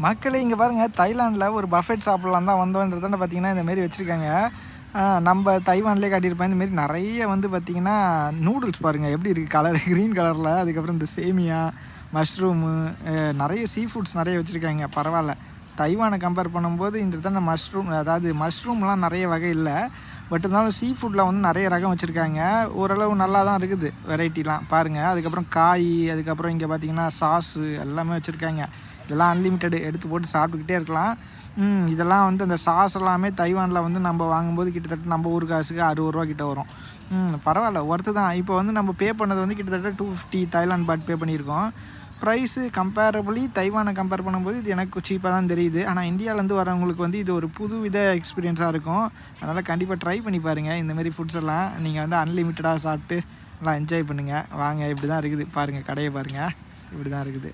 மக்களே இங்கே பாருங்கள், தைலாண்டில் ஒரு பஃபெட் சாப்பிட்லாம் தான் வந்தோன்றதாண்ட பார்த்தீங்கன்னா இந்தமாரி வச்சுருக்காங்க. நம்ம தைவான்லேயே காட்டியிருப்பேன். இந்தமாரி நிறைய வந்து பார்த்திங்கன்னா நூடுல்ஸ் பாருங்கள் எப்படி இருக்குது கலர் க்ரீன் கலரில். அதுக்கப்புறம் இந்த சேமியா, மஷ்ரூமு, நிறைய சீ ஃபுட்ஸ் நிறைய வச்சுருக்காங்க. பரவாயில்ல, தைவானை கம்பேர் பண்ணும்போது இந்த தானே மஷ்ரூம், அதாவது மஷ்ரூம்லாம் நிறைய வகை இல்லை. பட் இருந்தாலும் சீ ஃபுட்டில் வந்து நிறைய ரகம் வச்சுருக்காங்க. ஓரளவு நல்லா தான் இருக்குது வெரைட்டிலாம் பாருங்கள். அதுக்கப்புறம் காய், அதுக்கப்புறம் இங்கே பார்த்திங்கன்னா சாஸு எல்லாமே வச்சுருக்காங்க. இதெல்லாம் அன்லிமிட்டெடு எடுத்து போட்டு சாப்பிட்டுக்கிட்டே இருக்கலாம். இதெல்லாம் வந்து அந்த சாஸ் எல்லாமே தைவானில் வந்து நம்ம வாங்கும்போது கிட்டத்தட்ட நம்ம ஊர் காசுக்கு 60 ரூபா கிட்ட வரும். பரவாயில்ல, ஒர்த்து தான். இப்போ வந்து நம்ம பே பண்ணது வந்து கிட்டத்தட்ட 250 தாய்லாந்து பாட் பே பண்ணியிருக்கோம். ப்ரைஸு கம்பேரபிளி தைவானை கம்பேர் பண்ணும்போது இது எனக்கு சீப்பாக தான் தெரியுது. ஆனால் இந்தியாவிலேருந்து வரவங்களுக்கு வந்து இது ஒரு புதுவித எக்ஸ்பீரியன்ஸாக இருக்கும். அதனால் கண்டிப்பாக ட்ரை பண்ணி பாருங்கள். இந்தமாரி ஃபுட்ஸ் எல்லாம் நீங்கள் வந்து அன்லிமிட்டடாக சாப்பிட்டு நல்லா என்ஜாய் பண்ணுங்கள். வாங்க, இப்படி தான் இருக்குது பாருங்கள், கடையை பாருங்கள், இப்படி தான் இருக்குது.